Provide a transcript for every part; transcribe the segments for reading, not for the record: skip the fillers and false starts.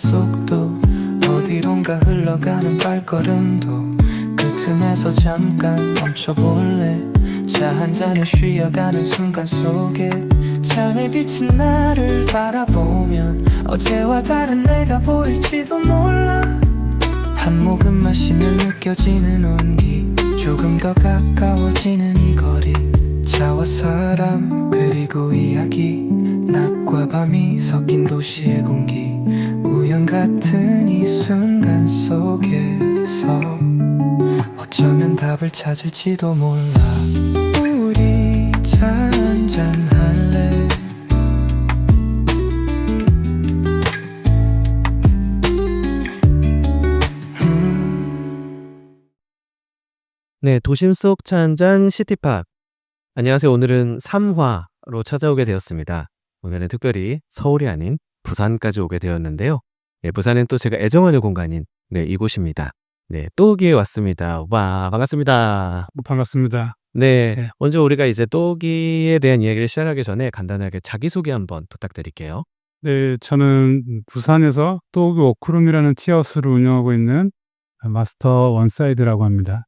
속도 어디론가 흘러가는 발걸음도 그 틈에서 잠깐 멈춰볼래. 차 한 잔에 쉬어가는 순간 속에 잔에 비친 나를 바라보면 어제와 다른 내가 보일지도 몰라. 한 모금 마시면 느껴지는 온기, 조금 더 가까워지는 이 거리. 차와 사람 그리고 이야기, 낮과 밤이 섞인 도시의 공기. 우연 같은 이 순간 속에서 어쩌면 답을 찾을지도 몰라. 우리 차 한잔 할래? 네, 도심 속 차 한잔 시티팝. 안녕하세요. 오늘은 3화로 찾아오게 되었습니다. 오늘은 특별히 서울이 아닌 부산까지 오게 되었는데요. 네, 부산은 또 제가 애정하는 공간인 이곳입니다. 네, 또기에 왔습니다. 와, 반갑습니다. 반갑습니다. 네, 네. 먼저 우리가 이제 또기에 대한 이야기를 시작하기 전에 간단하게 자기소개 한번 부탁드릴게요. 네, 저는 부산에서 또기 워크룸이라는 티하우스를 운영하고 있는 마스터 원사이드라고 합니다.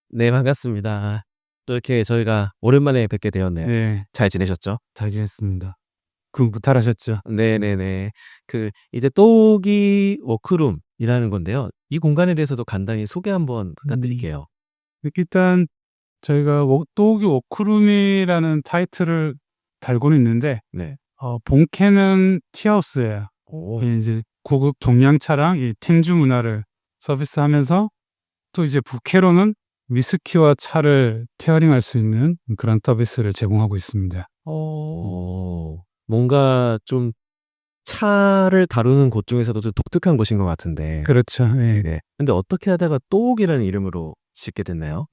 네, 반갑습니다. 또 이렇게 저희가 오랜만에 뵙게 되었네요. 네, 잘 지내셨죠? 잘 지냈습니다. 무탈하셨죠? 네네네. 이제 또기 워크룸이라는 건데요. 이 공간에 대해서도 간단히 소개 한번 부탁드릴게요. 일단 저희가 또기 워크룸이라는 타이틀을 달고는 있는데 네. 본캐는 티하우스예요. 오. 이제 고급 동양 차량 이 텐주 문화를 서비스하면서 또 이제 부캐로는 위스키와 차를 페어링할 수 있는 그런 서비스를 제공하고 있습니다. 뭔가 좀 차를 다루는 곳 중에서도 좀 독특한 곳인 것 같은데. 그렇죠. 예. 네. 근데 어떻게 하다가 또옥이라는 이름으로 짓게 됐나요?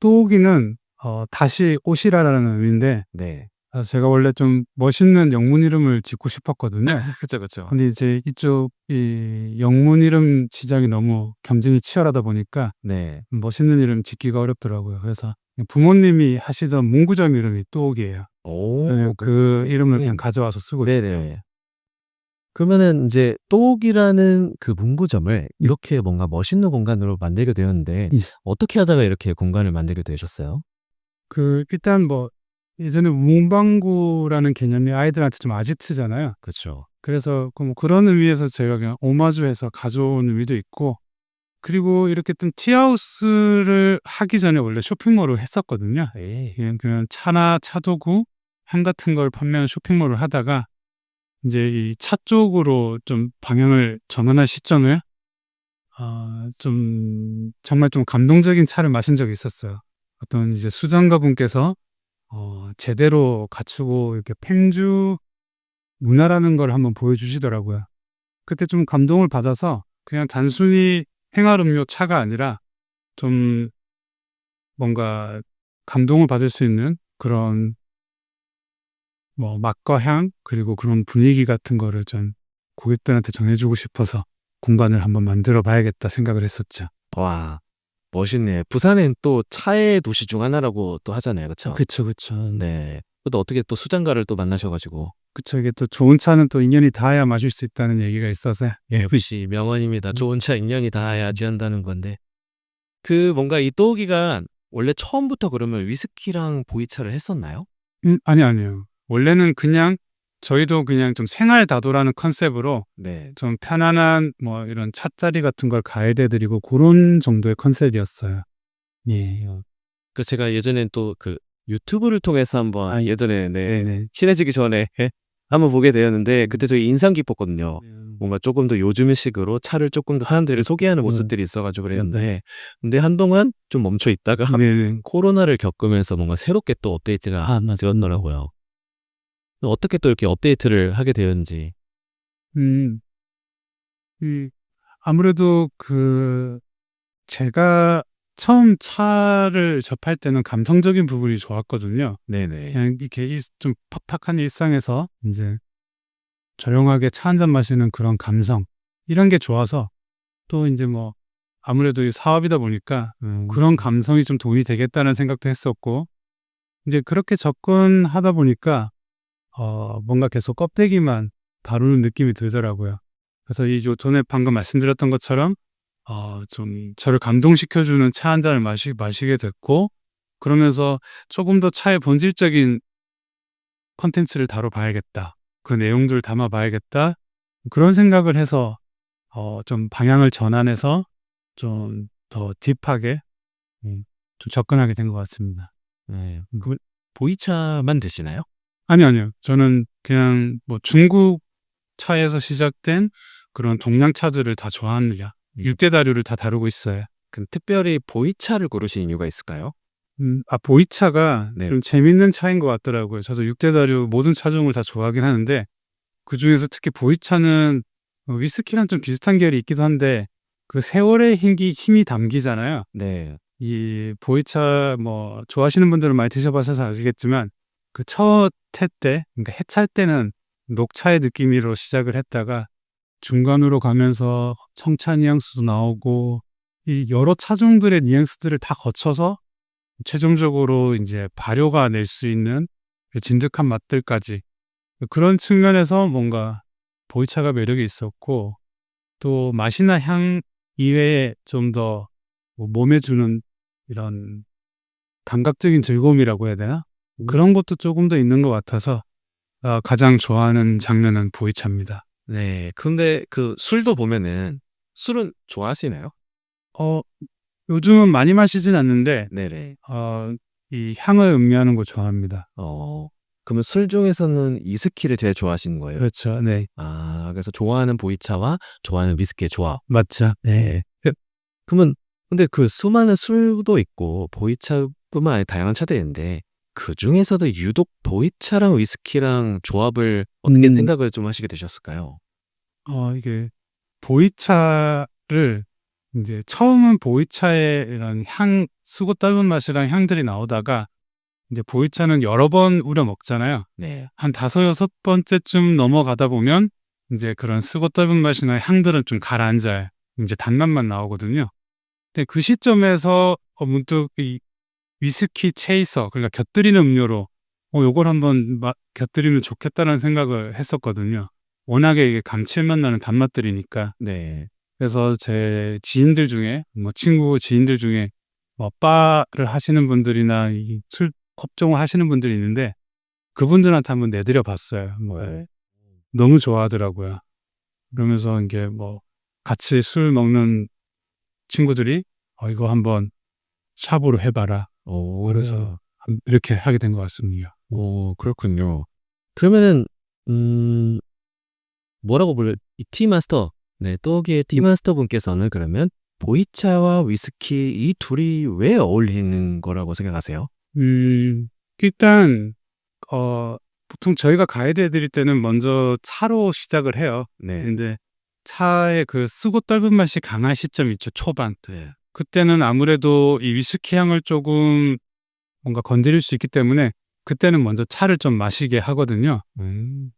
또옥이는 다시 옷이라는 의미인데 네. 제가 원래 좀 멋있는 영문 이름을 짓고 싶었거든요. 그쵸, 그쵸. 근데 이제 이쪽 이 영문 이름 시장이 너무 경쟁이 치열하다 보니까 네. 멋있는 이름 짓기가 어렵더라고요. 그래서 부모님이 하시던 문구점 이름이 또옥이에요. 오. 네, 그 이름을 그냥 가져와서 쓰고 있어요. 네네. 그러면은 이제 또옥이라는 그 문구점을 이렇게 뭔가 멋있는 공간으로 만들게 되었는데 어떻게 하다가 이렇게 공간을 만들게 되셨어요? 일단 예전에 문방구라는 개념이 아이들한테 좀 아지트잖아요. 그쵸. 그래서 그런 의미에서 저희가 그냥 오마주해서 가져온 의미도 있고, 그리고 이렇게 좀 티하우스를 하기 전에 원래 쇼핑몰을 했었거든요. 예. 그냥 차나 차도구, 향 같은 걸 판매하는 쇼핑몰을 하다가 이제 이 차 쪽으로 좀 방향을 전환할 시점에 좀 정말 좀 감동적인 차를 마신 적이 있었어요. 어떤 이제 수장가 분께서 제대로 갖추고 이렇게 팽주 문화라는 걸 한번 보여주시더라고요. 그때 좀 감동을 받아서 그냥 단순히 생활음료 차가 아니라 좀 뭔가 감동을 받을 수 있는 그런 맛과 향 그리고 그런 분위기 같은 거를 좀 고객들한테 전해주고 싶어서 공간을 한번 만들어 봐야겠다 생각을 했었죠. 와, 멋있네. 부산은 또 차의 도시 중 하나라고 또 하잖아요. 그쵸? 그쵸, 그쵸. 네. 또 어떻게 또 수장가를 또 만나셔가지고. 그쵸. 이게 또 좋은 차는 또 인연이 닿아야 마실 수 있다는 얘기가 있어서. 역시 명언입니다. 좋은 차 인연이 닿아야지 한다는 건데. 뭔가 이 또기가 원래 처음부터 그러면 위스키랑 보이차를 했었나요? 아니요. 원래는 그냥 저희도 그냥 좀 생활 다도라는 컨셉으로 네. 좀 편안한 이런 찻자리 같은 걸 가이드 드리고 그런 정도의 컨셉이었어요. 예. 제가 예전엔 또 유튜브를 통해서 한번 예전에 네네. 친해지기 전에 한번 보게 되었는데 그때 되게 인상 깊었거든요. 뭔가 조금 더 요즘식으로 차를 조금 더 사람들을 소개하는 모습들이 있어가지고 그랬는데 근데 한동안 좀 멈춰 있다가 네네. 코로나를 겪으면서 뭔가 새롭게 또 업데이트가 하나 되었더라고요. 어떻게 또 이렇게 업데이트를 하게 되었는지. 음, 아무래도 제가 처음 차를 접할 때는 감성적인 부분이 좋았거든요. 네네. 그냥 이렇게 좀 팍팍한 일상에서 이제 조용하게 차 한잔 마시는 그런 감성, 이런 게 좋아서 또 이제 아무래도 이 사업이다 보니까 그런 감성이 좀 도움이 되겠다는 생각도 했었고, 이제 그렇게 접근하다 보니까 뭔가 계속 껍데기만 다루는 느낌이 들더라고요. 그래서 이 전에 방금 말씀드렸던 것처럼 좀 저를 감동시켜주는 차 한 잔을 마시게 됐고, 그러면서 조금 더 차의 본질적인 컨텐츠를 다뤄봐야겠다. 그 내용들을 담아봐야겠다. 그런 생각을 해서 좀 방향을 전환해서 좀 더 딥하게 좀 접근하게 된 것 같습니다. 네. 그럼 보이차만 드시나요? 아니요. 저는 그냥 뭐 중국 차에서 시작된 그런 동양 차들을 다 좋아합니다. 6대 다류를 다 다루고 있어요. 그럼 특별히 보이차를 고르신 이유가 있을까요? 보이차가 네. 좀 재밌는 차인 것 같더라고요. 저도 6대 다류 모든 차종을 다 좋아하긴 하는데, 그중에서 특히 보이차는 위스키랑 좀 비슷한 계열이 있기도 한데, 그 세월의 힘이 담기잖아요. 네. 이 보이차 뭐 좋아하시는 분들은 많이 드셔봐서 아시겠지만, 그 첫 해 때, 그러니까 해찰 때는 녹차의 느낌으로 시작을 했다가 중간으로 가면서 청차 뉘앙스도 나오고, 이 여러 차종들의 뉘앙스들을 다 거쳐서 최종적으로 이제 발효가 낼 수 있는 그 진득한 맛들까지, 그런 측면에서 뭔가 보이차가 매력이 있었고, 또 맛이나 향 이외에 좀 더 몸에 주는 이런 감각적인 즐거움이라고 해야 되나? 그런 것도 조금 더 있는 것 같아서 가장 좋아하는 장르는 보이차입니다. 네. 근데 그 술도 보면은 술은 좋아하시나요? 요즘은 많이 마시진 않는데 네네. 이 향을 음미하는 거 좋아합니다. 그러면 술 중에서는 위스키를 제일 좋아하시는 거예요? 그렇죠. 네. 그래서 좋아하는 보이차와 좋아하는 위스키의 조합. 맞죠. 네. 그러면 근데 그 수많은 술도 있고 보이차뿐만 아니라 다양한 차들이 있는데 그중에서도 유독 보이차랑 위스키랑 조합을 어떻게 생각을 좀 하시게 되셨을까요? 이게 보이차를 이제 처음은 보이차의 이런 수고 짧은 맛이랑 향들이 나오다가, 이제 보이차는 여러 번 우려 먹잖아요. 네. 한 5-6번째쯤 넘어가다 보면 이제 그런 쓰고 짧은 맛이나 향들은 좀 가라앉아요. 이제 단맛만 나오거든요. 근데 그 시점에서 문득 이 위스키 체이서, 그러니까 곁들이는 음료로 요걸 한번 곁들이면 좋겠다는 생각을 했었거든요. 워낙에 이게 감칠맛 나는 단맛들이니까. 네. 그래서 제 지인들 중에, 친구 지인들 중에 바를 하시는 분들이나 이 술 업종을 하시는 분들이 있는데, 그분들한테 한번 내드려 봤어요. 네. 너무 좋아하더라고요. 그러면서 이게 같이 술 먹는 친구들이 이거 한번 샵으로 해봐라. 그래서 이렇게 하게 된 것 같습니다. 그렇군요. 그러면은 뭐라고 이 티마스터, 네, 또기의 티마스터 분께서는 그러면 보이차와 위스키 이 둘이 왜 어울리는 거라고 생각하세요? 일단 보통 저희가 가이드 해드릴 때는 먼저 차로 시작을 해요. 네. 근데 차의 그 쓰고 떫은 맛이 강한 시점 있죠, 초반. 네. 그때는 아무래도 이 위스키 향을 조금 뭔가 건드릴 수 있기 때문에 그때는 먼저 차를 좀 마시게 하거든요.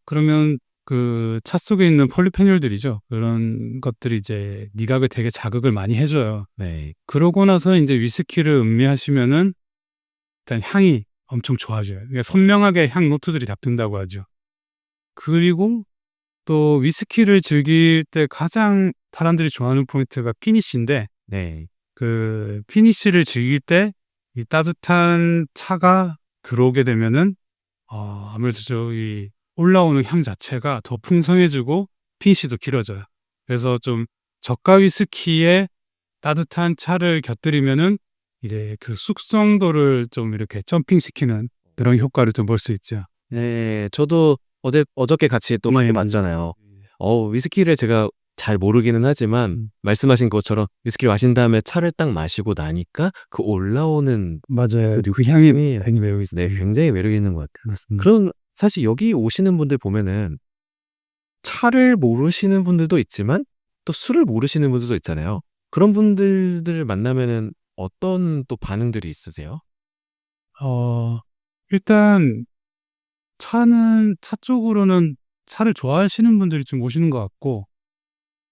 그러면 그 차 속에 있는 폴리페놀들이죠. 그런 것들이 이제 미각을 되게 자극을 많이 해줘요. 네. 그러고 나서 이제 위스키를 음미하시면은 일단 향이 엄청 좋아져요. 그러니까 선명하게 향 노트들이 잡힌다고 하죠. 그리고 또 위스키를 즐길 때 가장 사람들이 좋아하는 포인트가 피니쉬인데, 네. 그 피니쉬를 즐길 때 이 따뜻한 차가 들어오게 되면은 아무래도 이 올라오는 향 자체가 더 풍성해지고 피니쉬도 길어져요. 그래서 좀 저가 위스키에 따뜻한 차를 곁들이면은 이제 그 숙성도를 좀 이렇게 점핑시키는 그런 효과를 좀 볼 수 있죠. 네, 저도 어저께 같이 또 많이 봤잖아요. 위스키를 제가 잘 모르기는 하지만 말씀하신 것처럼 위스키를 마신 다음에 차를 딱 마시고 나니까 그 올라오는 맞아요. 그 향이 되게 매력 있어요. 네, 굉장히 매력 있는 것 같아요. 맞습니다. 그럼 사실 여기 오시는 분들 보면은 차를 모르시는 분들도 있지만 또 술을 모르시는 분들도 있잖아요. 그런 분들을 만나면은 어떤 또 반응들이 있으세요? 일단 차 쪽으로는 차를 좋아하시는 분들이 좀 오시는 것 같고,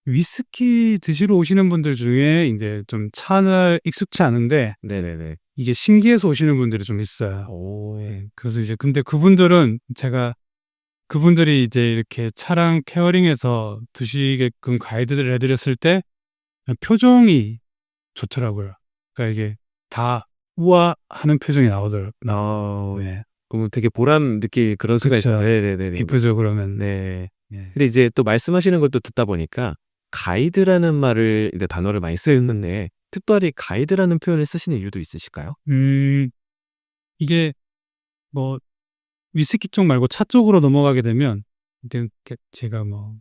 위스키 드시러 오시는 분들 중에 이제 좀 차를 익숙치 않은데 네네네. 이게 신기해서 오시는 분들이 좀 있어요. 오. 그래서 이제 근데 그분들은 제가 그분들이 이제 이렇게 차량 케어링해서 드시게끔 가이드를 해드렸을 때 표정이 좋더라고요. 그러니까 이게 다 우와 하는 표정이 나오더라고요. 네. 그러면 되게 보람 느낄 그런 수가 그쵸. 있어요. 네네네. 기쁘죠, 그러면. 네. 예. 근데 이제 또 말씀하시는 걸 또 듣다 보니까 가이드라는 말을 이제 단어를 많이 쓰는데 특별히 가이드라는 표현을 쓰시는 이유도 있으실까요? 이게 뭐 위스키 쪽 말고 차 쪽으로 넘어가게 되면 이제 제가 뭐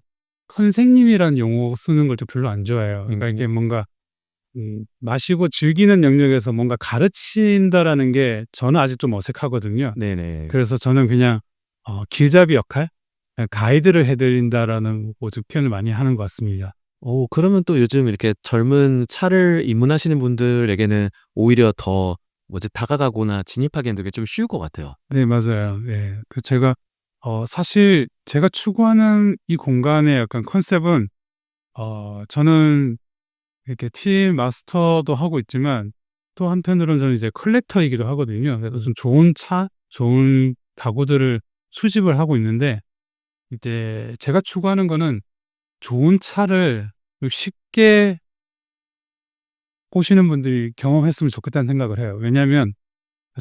선생님이란 용어 쓰는 걸 좀 별로 안 좋아해요. 그러니까 이게 뭔가 마시고 즐기는 영역에서 뭔가 가르친다라는 게 저는 아직 좀 어색하거든요. 네네. 그래서 저는 그냥 길잡이 역할, 그냥 가이드를 해드린다라는 오직 표현을 많이 하는 것 같습니다. 그러면 또 요즘 이렇게 젊은 차를 입문하시는 분들에게는 오히려 더 다가가거나 진입하기에는 되게 좀 쉬울 것 같아요. 네, 맞아요. 예. 그 제가 사실 제가 추구하는 이 공간의 약간 컨셉은 저는 이렇게 팀 마스터도 하고 있지만 또 한편으로는 저는 이제 컬렉터이기도 하거든요. 그래서 좀 좋은 차, 좋은 가구들을 수집을 하고 있는데 이제 제가 추구하는 거는 좋은 차를 쉽게 보시는 분들이 경험했으면 좋겠다는 생각을 해요. 왜냐하면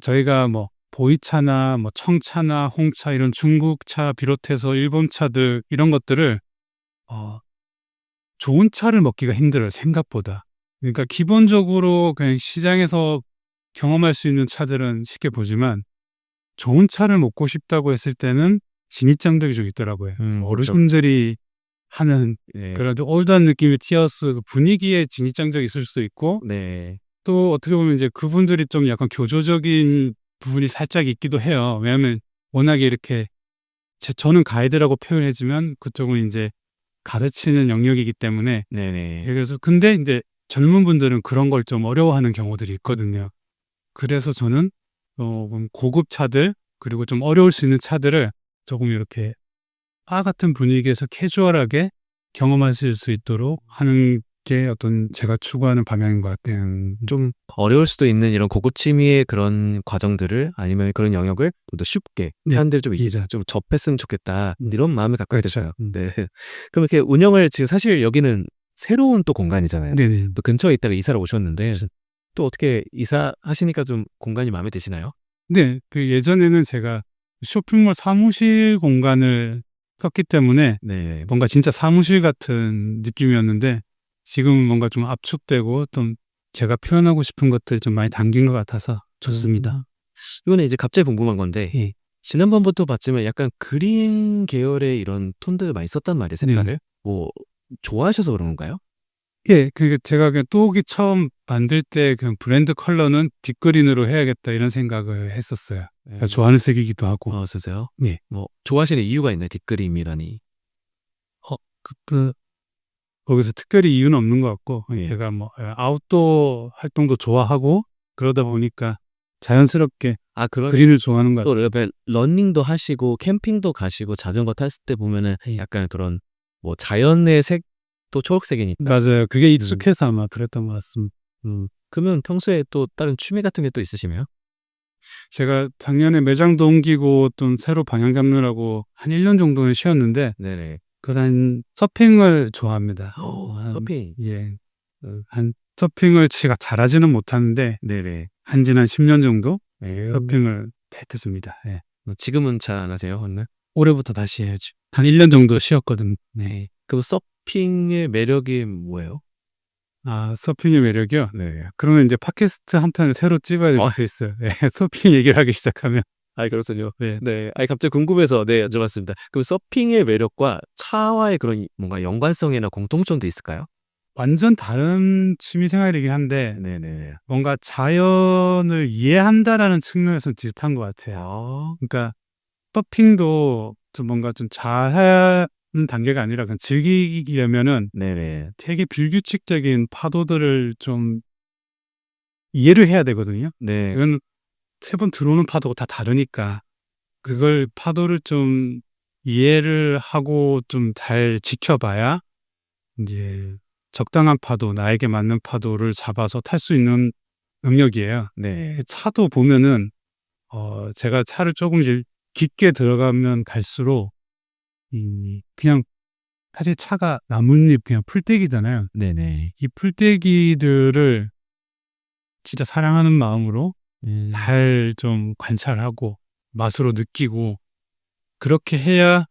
저희가 뭐 보이차나 뭐 청차나 홍차 이런 중국차 비롯해서 일본 차들 이런 것들을 좋은 차를 먹기가 힘들어요, 생각보다. 그러니까 기본적으로 그냥 시장에서 경험할 수 있는 차들은 쉽게 보지만 좋은 차를 먹고 싶다고 했을 때는 진입장벽이 좀 있더라고요. 어르신들이 하는 네. 그런 좀 올드한 느낌의 티어스 그 분위기에 진입장벽이 있을 수도 있고 네. 또 어떻게 보면 이제 그분들이 좀 약간 교조적인 부분이 살짝 있기도 해요. 왜냐하면 워낙에 이렇게 저는 가이드라고 표현하지만 그쪽은 이제 가르치는 영역이기 때문에 네네. 그래서 근데 이제 젊은 분들은 그런 걸 좀 어려워하는 경우들이 있거든요. 그래서 저는 고급 차들 그리고 좀 어려울 수 있는 차들을 조금 이렇게 바 같은 분위기에서 캐주얼하게 경험하실 수 있도록 하는 게 어떤 제가 추구하는 방향인 것 같아요. 좀 어려울 수도 있는 이런 고급 취미의 그런 과정들을 아니면 그런 영역을 좀 더 쉽게 네. 사람들이 좀 이자. 좀 접했으면 좋겠다. 이런 마음을 갖고 그렇죠. 계세요. 네. 그럼 이렇게 운영을 지금 사실 여기는 새로운 또 공간이잖아요. 네네. 또 근처에 있다가 이사를 오셨는데 그렇죠. 또 어떻게 이사하시니까 좀 공간이 마음에 드시나요? 네. 그 예전에는 제가 쇼핑몰 사무실 공간을 썼기 때문에 네. 뭔가 진짜 사무실 같은 느낌이었는데 지금은 뭔가 좀 압축되고 좀 제가 표현하고 싶은 것들 좀 많이 담긴 것 같아서 좋습니다. 이거는 이제 갑자기 궁금한 건데 예. 지난번부터 봤지만 약간 그린 계열의 이런 톤들 많이 썼단 말이에요, 색깔을. 뭐 좋아하셔서 그런 건가요? 예. 그게 제가 그냥 또기 처음 만들 때 그 브랜드 컬러는 딥그린으로 해야겠다 이런 생각을 했었어요. 제가 좋아하는 색이기도 하고. 쓰세요? 예. 뭐 좋아하시는 이유가 있나요? 딥그림이라니. 그 거기서 특별히 이유는 없는 것 같고 예. 제가 뭐 아웃도어 활동도 좋아하고 그러다 보니까 자연스럽게 그런 그린을 좋아하는 것 또 같아요. 이렇게 러닝도 하시고 캠핑도 가시고 자전거 탔을 때 보면은 약간 그런 뭐 자연의 색도 초록색이니까. 맞아요. 그게 익숙해서 아마 그랬던 것 같습니다. 그러면 평소에 또 다른 취미 같은 게 또 있으시나요? 제가 작년에 매장도 옮기고 좀 새로 방향 잡느라고 한 1년 정도는 쉬었는데 네네. 그다음 서핑을 좋아합니다. 서핑. 예. 한 서핑을 제가 잘하지는 못하는데 네네. 한지는 한 10년 정도 서핑을 했습니다. 예. 지금은 잘 안 하세요, 오늘? 올해부터 다시 해야죠. 한 1년 정도 쉬었거든요. 네. 그럼 서핑의 매력이 뭐예요? 서핑의 매력이요? 네. 그러면 이제 팟캐스트 한 편을 새로 찍어야 되겠어요. 네. 서핑 얘기를 하기 시작하면. 그렇군요. 네. 갑자기 궁금해서 여쭤봤습니다. 그럼 서핑의 매력과 차와의 그런 뭔가 연관성이나 공통점도 있을까요? 완전 다른 취미 생활이긴 한데 네네. 뭔가 자연을 이해한다라는 측면에서는 비슷한 것 같아요. 그러니까 서핑도 좀 뭔가 좀 잘하는 단계가 아니라 그냥 즐기려면은 네네. 되게 불규칙적인 파도들을 좀 이해를 해야 되거든요. 네. 이건 세 번 들어오는 파도가 다 다르니까 그걸 파도를 좀 이해를 하고 좀 잘 지켜봐야 이제 적당한 파도, 나에게 맞는 파도를 잡아서 탈 수 있는 능력이에요. 네. 차도 보면은 제가 차를 조금 이제 깊게 들어가면 갈수록 그냥 사실 차가 나뭇잎 그냥 풀떼기잖아요. 네네. 이 풀떼기들을 진짜 사랑하는 마음으로 잘 좀 관찰하고 맛으로 느끼고 그렇게 해야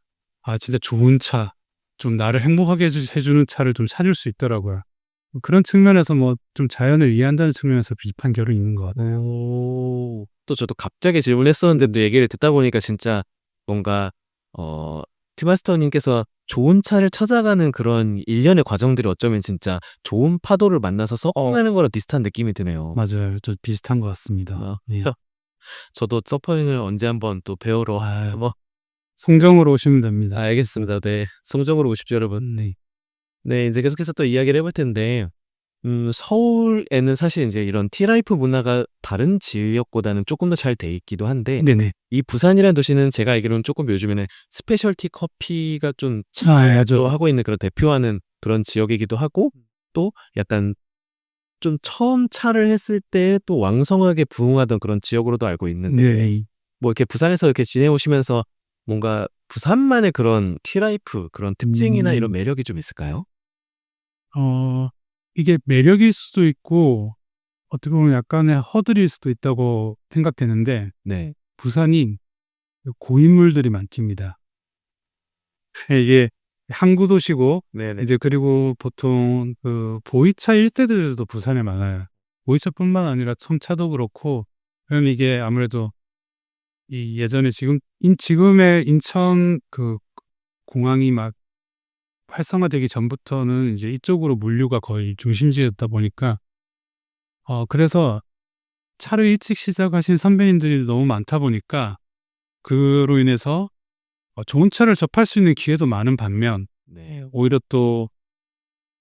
진짜 좋은 차, 좀 나를 행복하게 해주는 차를 좀 찾을 수 있더라고요. 그런 측면에서 뭐 좀 자연을 이해한다는 측면에서 비판 결은 있는 것 같아요. 또 저도 갑자기 질문했었는데도 얘기를 듣다 보니까 진짜 뭔가 티마스터님께서 좋은 차를 찾아가는 그런 일련의 과정들이 어쩌면 진짜 좋은 파도를 만나서 서핑하는 거랑 비슷한 느낌이 드네요. 맞아요. 저 비슷한 것 같습니다. 예. 저도 서핑을 언제 한번 또 배우러 송정으로 오시면 됩니다. 알겠습니다. 네. 송정으로 오십시오, 여러분. 네. 네, 이제 계속해서 또 이야기를 해볼 텐데, 서울에는 사실 이제 이런 티라이프 문화가 다른 지역보다는 조금 더 잘 돼 있기도 한데, 네네. 이 부산이라는 도시는 제가 알기로는 조금 요즘에는 스페셜티 커피가 좀 아주 하고 있는 그런 대표하는 그런 지역이기도 하고, 또 약간 좀 처음 차를 했을 때 또 왕성하게 부흥하던 그런 지역으로도 알고 있는데, 네. 뭐 이렇게 부산에서 이렇게 지내오시면서 뭔가 부산만의 그런 티라이프, 그런 특징이나 이런 매력이 좀 있을까요? 이게 매력일 수도 있고 어떻게 보면 약간의 허들일 수도 있다고 생각되는데 네. 부산이 고인물들이 많습니다. 이게 항구 도시고 네네. 이제 그리고 보통 그 보이차 일대들도 부산에 많아요. 보이차뿐만 아니라 첨차도 그렇고 그럼 이게 아무래도 이 예전에 지금의 인천 그 공항이 막 활성화되기 전부터는 이제 이쪽으로 물류가 거의 중심지였다 보니까 그래서 차를 일찍 시작하신 선배님들이 너무 많다 보니까 그로 인해서 좋은 차를 접할 수 있는 기회도 많은 반면 네. 오히려 또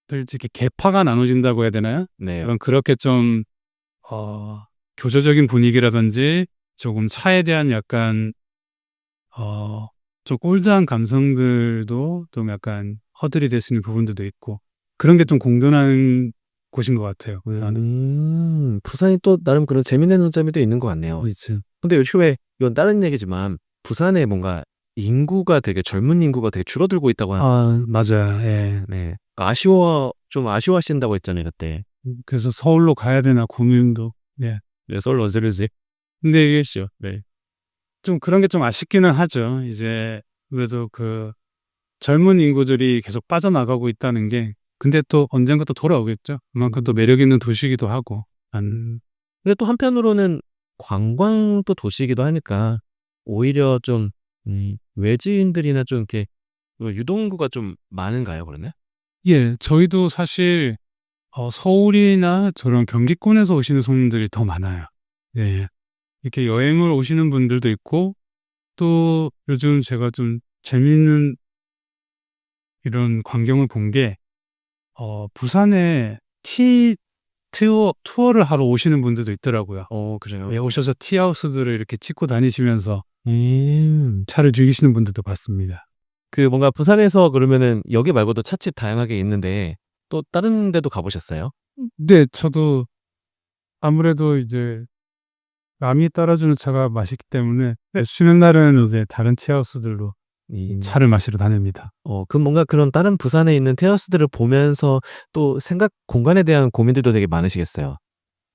이렇게 계파가 나눠진다고 해야 되나요? 네. 그렇게 좀 교조적인 분위기라든지 조금 차에 대한 약간 좀 올드한 감성들도 좀 약간 허들이 될 수 있는 부분들도 있고 그런 게 좀 공존하는 곳인 것 같아요. 부산이 또 나름 그런 재밌는 점이 또 있는 것 같네요. 그렇죠. 근데 요즘에 이건 다른 얘기지만 부산에 뭔가 젊은 인구가 되게 줄어들고 있다고 맞아요. 예. 네. 좀 아쉬워하신다고 했잖아요, 그때. 그래서 서울로 가야 되나 고민도. 네. 네, 서울 언제르지? 근데 이게 네. 좀 그런 게 좀 아쉽기는 하죠. 이제 그래도 그 젊은 인구들이 계속 빠져나가고 있다는 게 근데 또 언젠가 또 돌아오겠죠. 그만큼 또 매력 있는 도시이기도 하고. 근데 또 한편으로는 관광도 도시이기도 하니까 오히려 좀 외지인들이나 좀 이렇게 유동인구가 좀 많은가요, 그러면? 예, 저희도 사실 서울이나 저런 경기권에서 오시는 손님들이 더 많아요. 예. 이렇게 여행을 오시는 분들도 있고 또 요즘 제가 좀 재미있는 이런 광경을 본 게 부산에 투어를 하러 오시는 분들도 있더라고요. 그래요? 예, 오셔서 티하우스들을 이렇게 찍고 다니시면서 차를 즐기시는 분들도 봤습니다. 그 뭔가 부산에서 그러면은 여기 말고도 찻집 다양하게 있는데 또 다른 데도 가보셨어요? 네, 저도 아무래도 이제 남이 따라주는 차가 맛있기 때문에 쉬는 날은 이제 다른 티하우스들로 이 차를 마시러 다닙니다. 그럼 뭔가 그런 다른 부산에 있는 테라스들을 보면서 또 공간에 대한 고민들도 되게 많으시겠어요.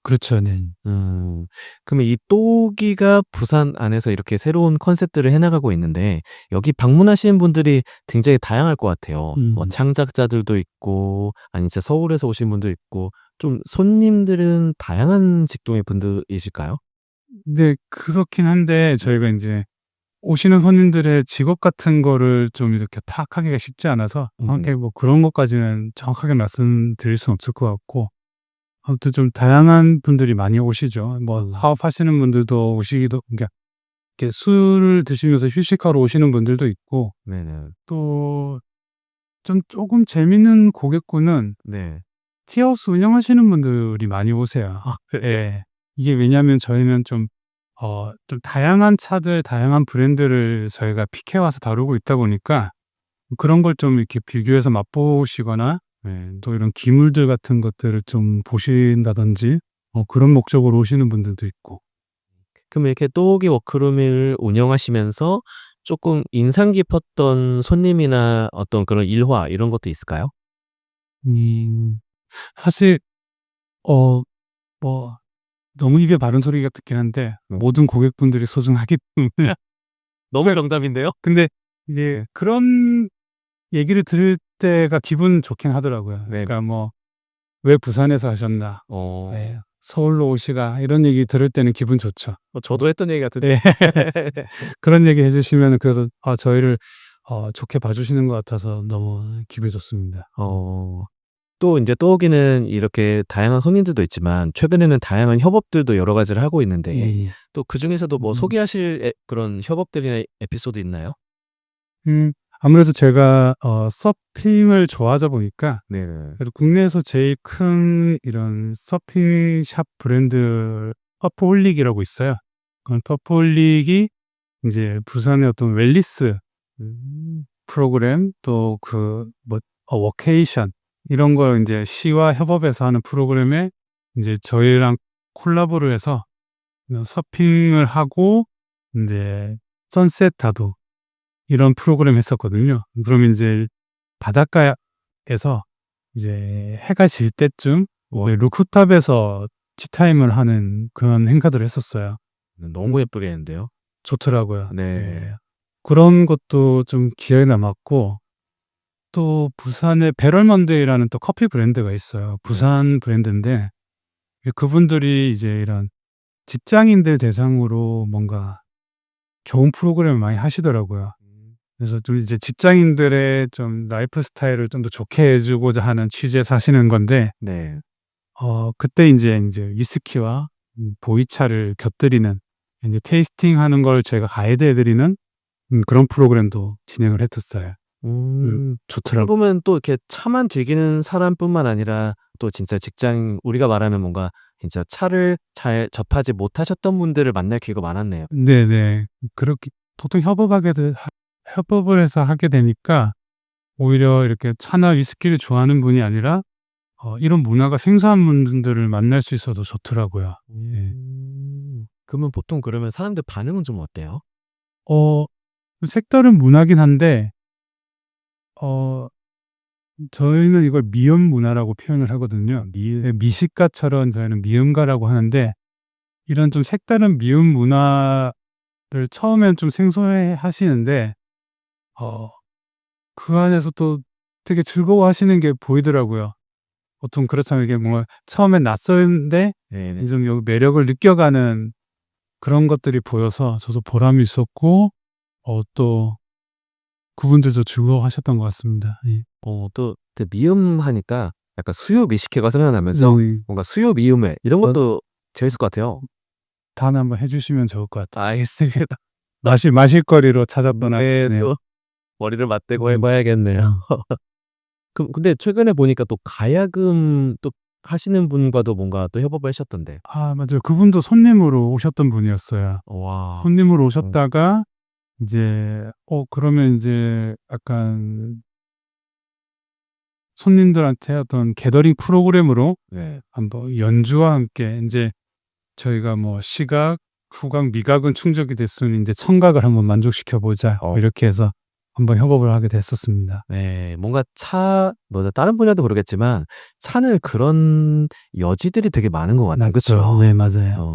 그렇죠. 네. 그러면 이 또기가 부산 안에서 이렇게 새로운 컨셉들을 해나가고 있는데 여기 방문하시는 분들이 굉장히 다양할 것 같아요. 뭐 창작자들도 있고 아니 진짜 서울에서 오신 분도 있고 좀 손님들은 다양한 직종의 분들이실까요? 네, 그렇긴 한데 저희가 이제 오시는 손님들의 직업 같은 거를 좀 이렇게 파악하기가 쉽지 않아서 정확하게 뭐 그런 것까지는 정확하게 말씀드릴 수는 없을 것 같고 아무튼 좀 다양한 분들이 많이 오시죠. 뭐 사업하시는 분들도 오시기도 그러니까 이렇게 술을 드시면서 휴식하러 오시는 분들도 있고 네네. 또 좀 조금 재밌는 고객군은 네. 티하우스 운영하시는 분들이 많이 오세요. 예. 이게 왜냐하면 저희는 좀 다양한 차들, 다양한 브랜드를 저희가 픽해 와서 다루고 있다 보니까 그런 걸 좀 이렇게 비교해서 맛보시거나 또 이런 기물들 같은 것들을 좀 보신다든지 그런 목적으로 오시는 분들도 있고. 그럼 이렇게 또기 워크룸을 운영하시면서 조금 인상 깊었던 손님이나 어떤 그런 일화 이런 것도 있을까요? 사실 뭐 너무 입에 바른 소리 같긴 한데 모든 고객분들이 소중하기 때문에 너무 정답인데요? 근데 이제 그런 얘기를 들을 때가 기분 좋긴 하더라고요. 네. 그러니까 뭐 "왜 부산에서 하셨나?" 네. "서울로 오시라." 이런 얘기 들을 때는 기분 좋죠. 저도 했던 얘기 같은데. 네. 그런 얘기 해 주시면은 그래도 저희를 좋게 봐 주시는 것 같아서 너무 기분이 좋습니다. 또 인제 떠오르는 이렇게 다양한 손님들도 있지만 최근에는 다양한 협업들도 여러 가지를 하고 있는데 예예. 또 그중에서도 뭐 음. 소개하실 그런 협업들이나 에피소드 있나요? 아무래도 제가 서핑을 좋아하다 보니까 네네. 그래도 국내에서 제일 큰 이런 서핑 샵 브랜드 퍼프홀릭이라고 있어요. 그 퍼프홀릭이 인제 부산의 어떤 웰니스 프로그램 또 워케이션 이런 걸 인제 시와 협업해서 하는 프로그램에 인제 저희랑 콜라보를 해서 서핑을 하고 인제 선셋 다도 이런 프로그램 했었거든요. 그럼 인제 바닷가에서 이제 해가 질 때쯤 루프탑에서 티타임을 하는 그런 행사들을 했었어요. 너무 예쁘겠는데요. 좋더라고요. 네. 예. 그런 것도 좀 기억에 남았고 또 부산에 배럴먼데이라는 또 커피 브랜드가 있어요. 부산 브랜드인데 그분들이 이제 이런 직장인들 대상으로 뭔가 좋은 프로그램을 많이 하시더라고요. 그래서 좀 이제 직장인들의 좀 라이프 스타일을 좀 더 좋게 해 주고자 하는 취지에서 하시는 건데 네. 그때 인제 위스키와 보이차를 곁들이는 인제 테이스팅하는 걸 제가 가이드해 드리는 그런 프로그램도 진행을 했었어요. 어떻게 좋더라고요. 보면 또 이렇게 차만 즐기는 사람뿐만 아니라 또 진짜 직장 우리가 말하는 뭔가 진짜 차를 잘 접하지 못하셨던 분들을 만날 기회가 많았네요. 네네. 그렇게 보통 협업을 해서 하게 되니까 오히려 이렇게 차나 위스키를 좋아하는 분이 아니라 이런 문화가 생소한 분들을 만날 수 있어서 좋더라고요. 예. 그러면 보통 그러면 사람들 반응은 좀 어때요? 어 색다른 문화긴 한데 어 저희는 이걸 미음 문화라고 표현을 하거든요. 미식가처럼 저희는 미음가라고 하는데 이런 좀 색다른 미음 문화를 처음엔 좀 생소해 하시는데 어 그 안에서 또 되게 즐거워하시는 게 보이더라고요. 보통 그렇잖아요. 이게 뭔가 처음엔 낯선데 네네. 좀 요 매력을 느껴가는 그런 것들이 보여서 저도 보람이 있었고 또 그분들도 즐거워하셨던 것 같습니다. 예. 또 그 미음 하니까 약간 수요 미식회가 생각나면서 네. 뭔가 수요 미음회 이런 것도 재밌을 것 같아요. 다음에 한번 해 주시면 좋을 것 같아요. 알겠습니다. 마실거리로 찾아보나 네. 네요. 또 머리를 맞대고 해 봐야겠네요. 근데 최근에 보니까 또 가야금 또 하시는 분과도 뭔가 또 협업을 하셨던데. 맞아요. 그분도 손님으로 오셨던 분이었어요. 와. 손님으로 오셨다가 이제 그러면 인제 약간 손님들한테 어떤 게더링 프로그램으로 네. 한번 연주와 함께 인제 저희가 뭐 시각, 후각, 미각은 충족이 됐으니 인제 청각을 한번 만족시켜 보자. 이렇게 해서 한번 협업을 하게 됐었습니다. 네. 뭔가 뭐 다른 분야도 그러겠지만 차는 그런 여지들이 되게 많은 것 같아요. 그쵸? 네 맞아요.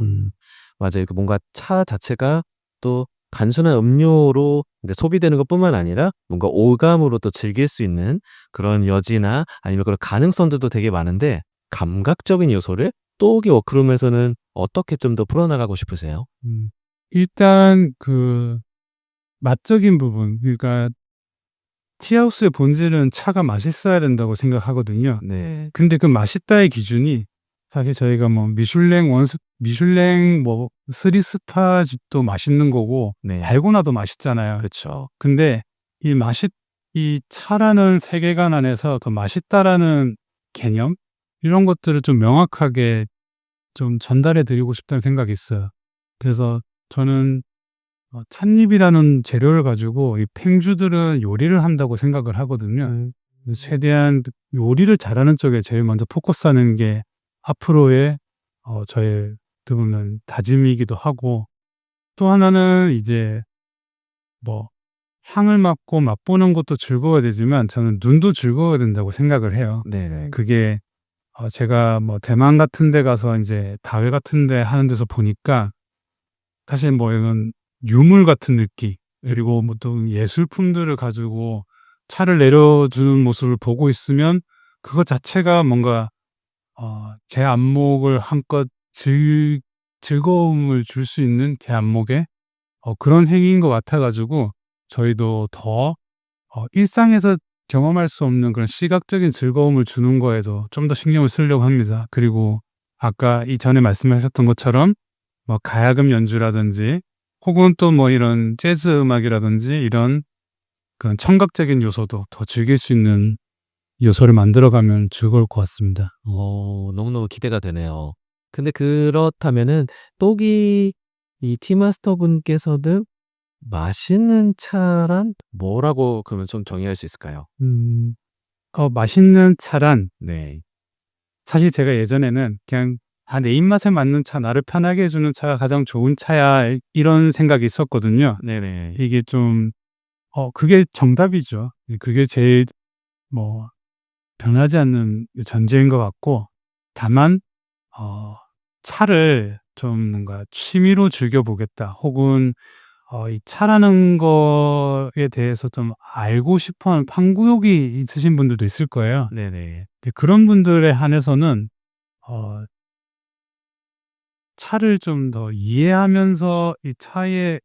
맞아요. 그 뭔가 차 자체가 또 단순한 음료로 이제 소비되는 것뿐만 아니라 뭔가 오감으로 또 즐길 수 있는 그런 여지나 아니면 그런 가능성들도 되게 많은데 감각적인 요소를 또기 워크룸에서는 어떻게 좀 더 풀어나가고 싶으세요? 일단 그 맛적인 부분 그러니까 티하우스의 본질은 차가 맛있어야 된다고 생각하거든요. 네. 근데 그 맛있다의 기준이 사실 저희가 뭐 미슐랭 뭐 3 스타 집도 맛있는 거고 네. 달고나도 맛있잖아요. 그쵸. 근데 이 차라는 세계관 안에서 더 맛있다라는 개념 이런 것들을 좀 명확하게 좀 전달해 드리고 싶다는 생각이 있어요. 그래서 저는 찻잎이라는 재료를 가지고 이 팽주들은 요리를 한다고 생각을 하거든요. 최대한 요리를 잘하는 쪽에 제일 먼저 포커스하는 게 앞으로의 저의 어떻게 보면 다짐이기도 하고 또 하나는 이제 뭐 향을 맡고 맛보는 것도 즐거워야 되지만 저는 눈도 즐거워야 된다고 생각을 해요. 네네. 그게 제가 뭐 대만 같은 데 가서 인제 다회 같은 데 하는 데서 보니까 사실 뭐 이런 유물 같은 느낌, 그리고 뭐 또 예술품들을 가지고 차를 내려주는 모습을 보고 있으면 그것 자체가 뭔가 제 안목을 한껏 즐거움을 줄 수 있는 제 안목에 그런 행위인 것 같아 가지고 저희도 더 일상에서 경험할 수 없는 그런 시각적인 즐거움을 주는 거에서 좀 더 신경을 쓰려고 합니다. 그리고 아까 이전에 말씀하셨던 것처럼 뭐 가야금 연주라든지 혹은 또 뭐 이런 재즈 음악이라든지 이런 그런 청각적인 요소도 더 즐길 수 있는 요소를 만들어 가면 즐거울 것 같습니다. 너무너무 기대가 되네요. 근데 그렇다면은 똑이 이 티마스터 분께서는 마시는 차란 뭐라고 그러면 좀 정의할 수 있을까요? 맛있는 차란 네. 사실 제가 예전에는 그냥 '아 내 입맛에 맞는 차, 나를 편하게 해 주는 차가 가장 좋은 차야.' 이런 생각이 있었거든요. 네네. 이게 좀 그게 정답이죠. 그게 제일 뭐 변하지 않는 전제인 것 같고, 다만 어 차를 좀 뭔가 '취미로 즐겨 보겠다.' 혹은 이 차라는 거에 대해서 좀 알고 싶어 하는 탐구욕이 있으신 분들도 있을 거예요. 네네. 근데 그런 분들에 한해서는 어 차를 좀 더 이해하면서 이 차의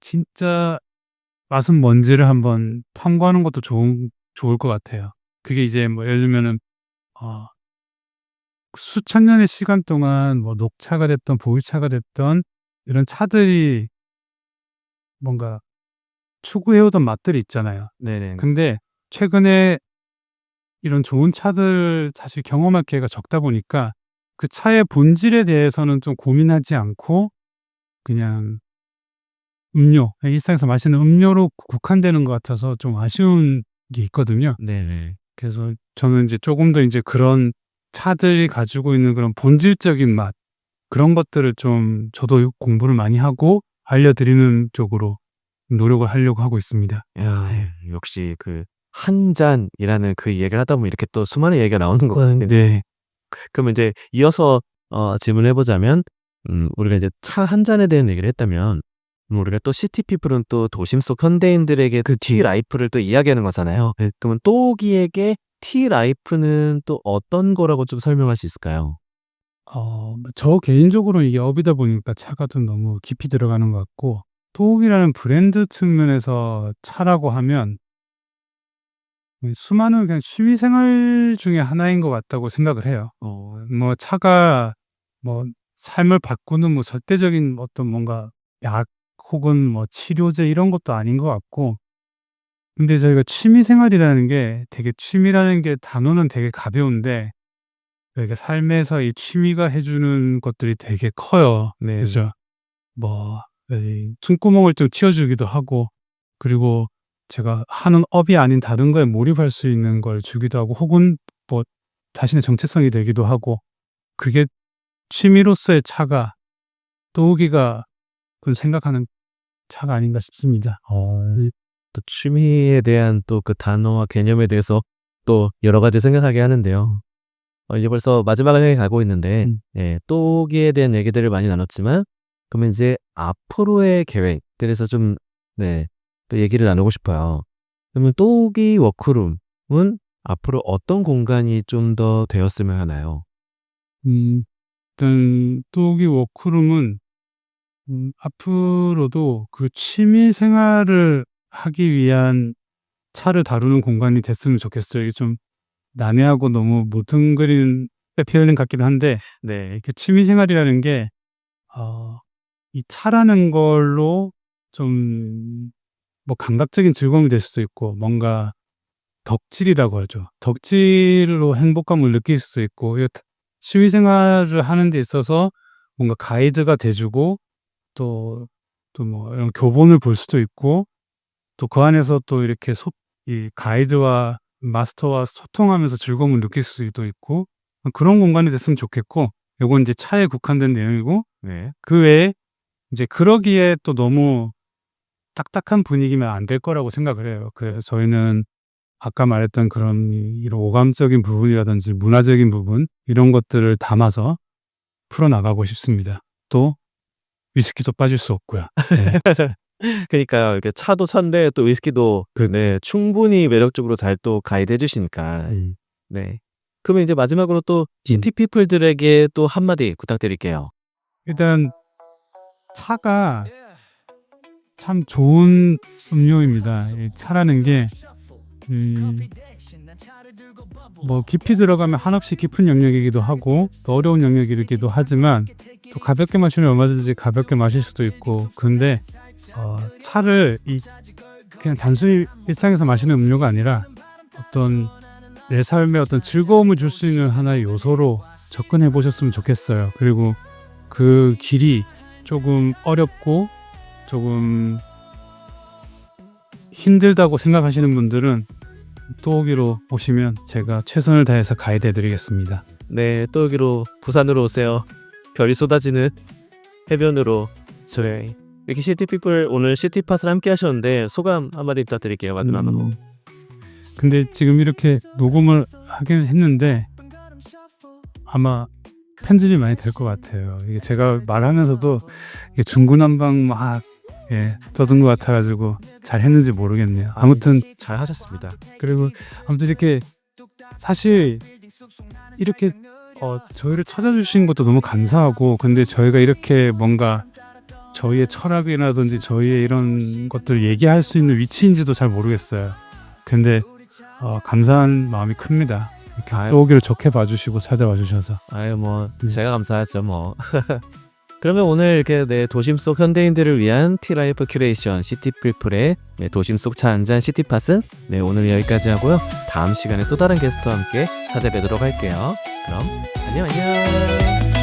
진짜 맛은 뭔지를 한번 탐구하는 것도 좋을 것 같아요. 그게 이제 뭐 예를 들면은 어 수천 년의 시간 동안 뭐 녹차가 됐든 보이차가 됐든 이런 차들이 뭔가 추구해 오던 맛들이 있잖아요. 네네. 근데 최근에 이런 좋은 차들 사실 경험할 기회가 적다 보니까 그 차의 본질에 대해서는 좀 고민하지 않고 그냥 일상에서 마시는 음료로 국한되는 것 같아서 좀 아쉬운 게 있거든요. 네네. 그래서 저는 이제 조금 더 인제 그런 차들이 가지고 있는 그런 본질적인 맛, 그런 것들을 좀 저도 공부를 많이 하고 알려드리는 쪽으로 노력을 하려고 하고 있습니다. 야 역시 그 한 잔이라는 그 얘기를 하다 보면 이렇게 또 수많은 얘기가 나오는 것 같아요. 네. 그러면 이제 이어서 질문을 해 보자면 우리가 이제 차 한 잔에 대한 얘기를 했다면 우리가 또 시티 피플은 또 도심 속 현대인들에게 그 티 라이프를 또 이야기하는 거잖아요. 그러면 또기에게 티 라이프는 또 어떤 거라고 좀 설명할 수 있을까요? 저 개인적으로는 이게 업이다 보니까 차가 좀 너무 깊이 들어가는 것 같고, 토옥이라는 브랜드 측면에서 차라고 하면 수많은 그냥 취미 생활 중에 하나인 것 같다고 생각을 해요. 뭐 차가 뭐 삶을 바꾸는 뭐 절대적인 어떤 뭔가 약 혹은 뭐 치료제 이런 것도 아닌 것 같고, 근데 저희가 취미 생활이라는 게 되게, 취미라는 게 단어는 되게 가벼운데 그러니까 삶에서 이 취미가 해 주는 것들이 되게 커요. 네. 그죠? 뭐 이 숨구멍을 좀 틔워 주기도 하고, 그리고 제가 하는 업이 아닌 다른 거에 몰입할 수 있는 걸 주기도 하고, 혹은 뭐 자신의 정체성이 되기도 하고, 그게 취미로서의 차가 또우기가 생각하는 차가 아닌가 싶습니다. 또 취미에 대한 또 그 단어와 개념에 대해서 또 여러 가지 생각하게 하는데요. 이제 벌써 마지막을 향해 가고 있는데 예 또기에 대한 얘기들을 많이 나눴지만 그러면 이제 앞으로의 계획들에서 좀 네 또 얘기를 나누고 싶어요. 그러면 또기 워크룸은 앞으로 어떤 공간이 좀 더 되었으면 하나요? 음 일단 또우기 워크룸은 앞으로도 그 취미 생활을 하기 위한 차를 다루는 공간이 됐으면 좋겠어요. 이게 좀 난해하고 너무 모퉁거리는 표현 같기도 한데, 네, 그 취미 생활이라는 게 이 차라는 걸로 좀 뭐 감각적인 즐거움이 될 수도 있고, 뭔가 덕질이라고 하죠. 덕질로 행복감을 느낄 수도 있고, 이게 취미 생활을 하는 데 있어서 뭔가 가이드가 돼 주고, 또 뭐 이런 교본을 볼 수도 있고, 또 그 안에서 또 이렇게 이 가이드와 마스터와 소통하면서 즐거움을 느낄 수도 있고, 그런 공간이 됐으면 좋겠고, 요건 이제 차에 국한된 내용이고, 네. 그 외에 이제 그러기에 또 너무 딱딱한 분위기면 안 될 거라고 생각을 해요. 그래서 저희는 아까 말했던 그런 이런 오감적인 부분이라든지 문화적인 부분 이런 것들을 담아서 풀어나가고 싶습니다. 또 위스키도 빠질 수 없고요. 네. 그러니까요. 이렇게 차도 차인데 또 위스키도 그- 네, 충분히 매력적으로 잘 또 가이드 해주시니까. 네. 그러면 이제 마지막으로 또 시티피플들에게 또 한마디 부탁드릴게요. 일단 차가 참 좋은 음료입니다. 이 차라는 게 뭐 깊이 들어가면 한없이 깊은 영역이기도 하고 또 어려운 영역이기도 하지만 또 가볍게 마시면 얼마든지 가볍게 마실 수도 있고 근데 차를 그냥 단순히 일상에서 마시는 음료가 아니라 어떤 내 삶에 어떤 즐거움을 줄 수 있는 하나의 요소로 접근해 보셨으면 좋겠어요. 그리고 그 길이 조금 어렵고 조금 힘들다고 생각하시는 분들은 또오기로 오시면 제가 최선을 다해서 가이드 해드리겠습니다. 네, 또 여기로 부산으로 오세요. 별이 쏟아지는 해변으로 저희 이렇게 시티피플 오늘 시티팟을 함께 하셨는데 소감 한마디 부탁드릴게요. 마지막으로. 근데 지금 이렇게 녹음을 하긴 했는데 아마 편집이 많이 될 것 같아요. 이게 제가 말하면서도 이게 중구난방 막 떠든 것 같아가지고 잘 했는지 모르겠네요. 아무튼 잘 하셨습니다. 그리고 아무튼 이렇게 사실 이렇게 저희를 찾아주신 것도 너무 감사하고 근데 저희가 이렇게 뭔가 저희의 철학이라든지 저희의 이런 것들을 얘기할 수 있는 위치인지도 잘 모르겠어요. 근데 감사한 마음이 큽니다. 이렇게 아유. 또오기를 좋게 봐주시고 찾아와 주셔서. 아유 뭐 제가 감사하죠 뭐. 그러면 오늘 이렇게 네, 도심 속 현대인들을 위한 티라이프 큐레이션 시티피플의 네, 도심 속 차 한잔 시티팟은 네, 오늘 여기까지 하고요. 다음 시간에 또 다른 게스트와 함께 찾아뵙도록 할게요. 그럼 안녕.